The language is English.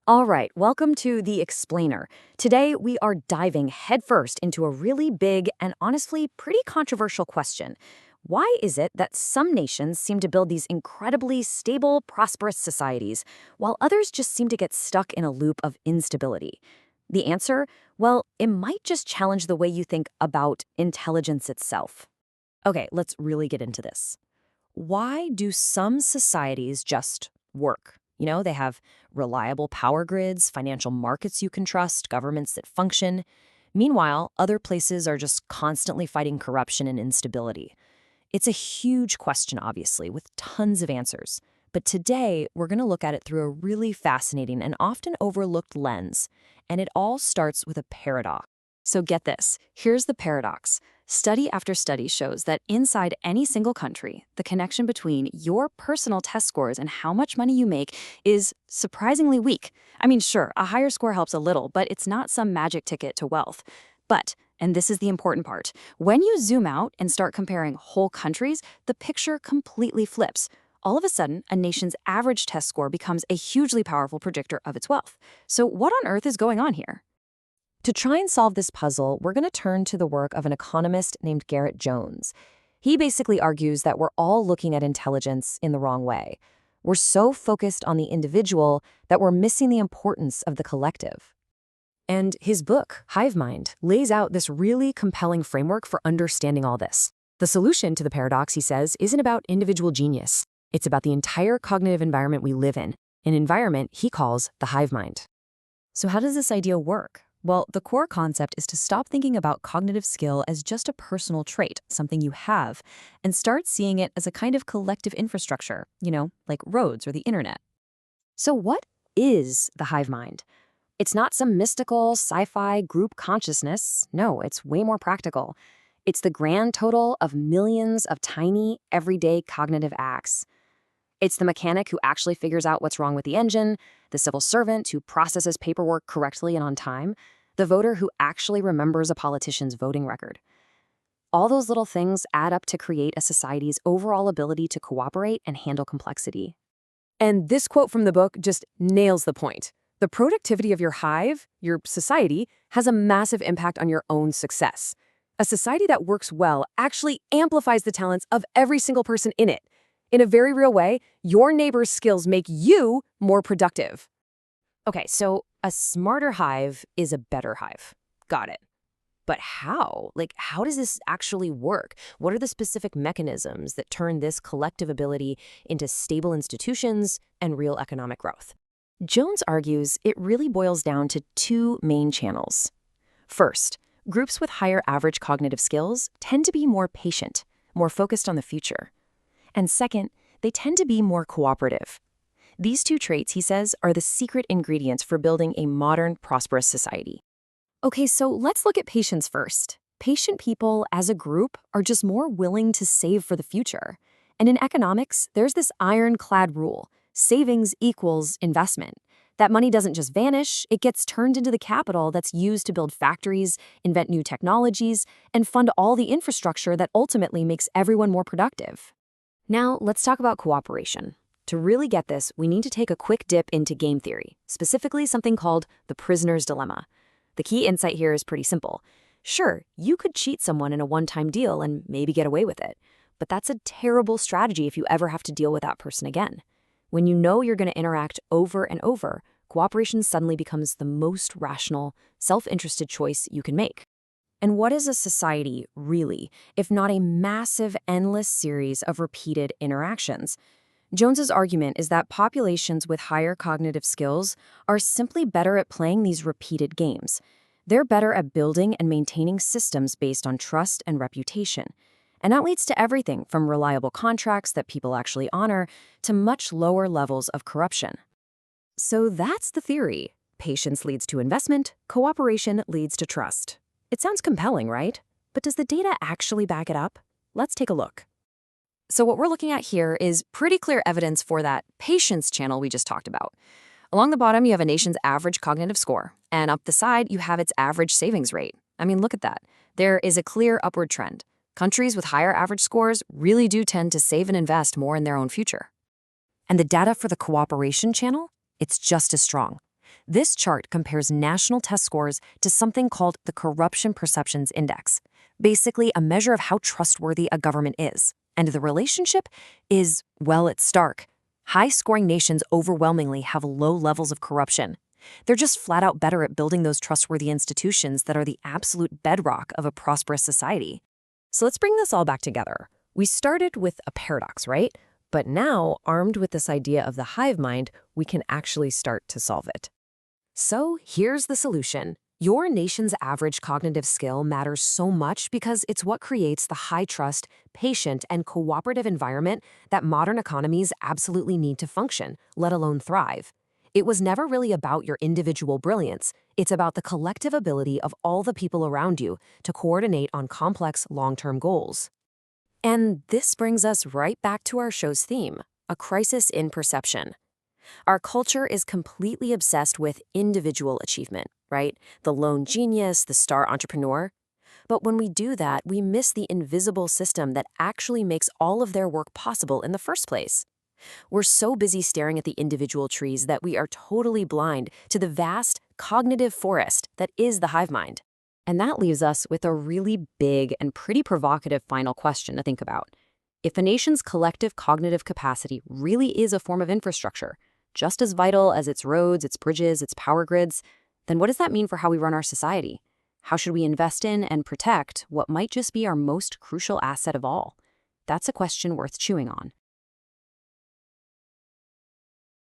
All right, welcome to The Explainer. Today, we are diving headfirst into a really big and honestly pretty controversial question. Why is it that some nations seem to build these incredibly stable, prosperous societies, while others just seem to get stuck in a loop of instability? The answer? Well, it might just challenge the way you think about intelligence itself. Okay, let's really get into this. Why do some societies just work? They have reliable power grids, financial markets you can trust, governments that function. Meanwhile, other places are just constantly fighting corruption and instability. It's a huge question, obviously, with tons of answers. But today, we're going to look at it through a really fascinating and often overlooked lens. And it all starts with a paradox. So get this. Here's the paradox. Study after study shows that inside any single country, the connection between your personal test scores and how much money you make is surprisingly weak. I mean, sure, a higher score helps a little, but it's not some magic ticket to wealth. But, and this is the important part, when you zoom out and start comparing whole countries, the picture completely flips. All of a sudden, a nation's average test score becomes a hugely powerful predictor of its wealth. So what on earth is going on here? To try and solve this puzzle, we're going to turn to the work of an economist named Garett Jones. He basically argues that we're all looking at intelligence in the wrong way. We're so focused on the individual that we're missing the importance of the collective. And his book, Hive Mind, lays out this really compelling framework for understanding all this. The solution to the paradox, he says, isn't about individual genius. It's about the entire cognitive environment we live in, an environment he calls the hive mind. So how does this idea work? Well, the core concept is to stop thinking about cognitive skill as just a personal trait, something you have, and start seeing it as a kind of collective infrastructure, like roads or the internet. So what is the hive mind? It's not some mystical sci-fi group consciousness. No, it's way more practical. It's the grand total of millions of tiny, everyday cognitive acts. It's the mechanic who actually figures out what's wrong with the engine, the civil servant who processes paperwork correctly and on time, the voter who actually remembers a politician's voting record. All those little things add up to create a society's overall ability to cooperate and handle complexity. And this quote from the book just nails the point. The productivity of your hive, your society, has a massive impact on your own success. A society that works well actually amplifies the talents of every single person in it. In a very real way, your neighbor's skills make you more productive. Okay, so a smarter hive is a better hive. Got it. But how? How does this actually work? What are the specific mechanisms that turn this collective ability into stable institutions and real economic growth? Jones argues it really boils down to two main channels. First, groups with higher average cognitive skills tend to be more patient, more focused on the future. And second, they tend to be more cooperative. These two traits, he says, are the secret ingredients for building a modern, prosperous society. Okay, so let's look at patience first. Patient people, as a group, are just more willing to save for the future. And in economics, there's this ironclad rule: savings equals investment. That money doesn't just vanish, it gets turned into the capital that's used to build factories, invent new technologies, and fund all the infrastructure that ultimately makes everyone more productive. Now, let's talk about cooperation. To really get this, we need to take a quick dip into game theory, specifically something called the prisoner's dilemma. The key insight here is pretty simple. Sure, you could cheat someone in a one-time deal and maybe get away with it, but that's a terrible strategy if you ever have to deal with that person again. When you know you're going to interact over and over, cooperation suddenly becomes the most rational, self-interested choice you can make. And what is a society, really, if not a massive, endless series of repeated interactions? Jones's argument is that populations with higher cognitive skills are simply better at playing these repeated games. They're better at building and maintaining systems based on trust and reputation. And that leads to everything from reliable contracts that people actually honor to much lower levels of corruption. So that's the theory. Patience leads to investment, cooperation leads to trust. It sounds compelling, right? But does the data actually back it up? Let's take a look. So what we're looking at here is pretty clear evidence for that patience channel we just talked about. Along the bottom, you have a nation's average cognitive score, and up the side, you have its average savings rate. I mean, look at that. There is a clear upward trend. Countries with higher average scores really do tend to save and invest more in their own future. And the data for the cooperation channel? It's just as strong. This chart compares national test scores to something called the Corruption Perceptions Index, basically a measure of how trustworthy a government is. And the relationship is, well, it's stark. High-scoring nations overwhelmingly have low levels of corruption. They're just flat out better at building those trustworthy institutions that are the absolute bedrock of a prosperous society. So let's bring this all back together. We started with a paradox, right? But now, armed with this idea of the hive mind, we can actually start to solve it. So here's the solution. Your nation's average cognitive skill matters so much because it's what creates the high-trust, patient, and cooperative environment that modern economies absolutely need to function, let alone thrive. It was never really about your individual brilliance. It's about the collective ability of all the people around you to coordinate on complex, long-term goals. And this brings us right back to our show's theme, a crisis in perception. Our culture is completely obsessed with individual achievement, right? The lone genius, the star entrepreneur. But when we do that, we miss the invisible system that actually makes all of their work possible in the first place. We're so busy staring at the individual trees that we are totally blind to the vast cognitive forest that is the hive mind. And that leaves us with a really big and pretty provocative final question to think about. If a nation's collective cognitive capacity really is a form of infrastructure, just as vital as its roads, its bridges, its power grids, then what does that mean for how we run our society? How should we invest in and protect what might just be our most crucial asset of all? That's a question worth chewing on.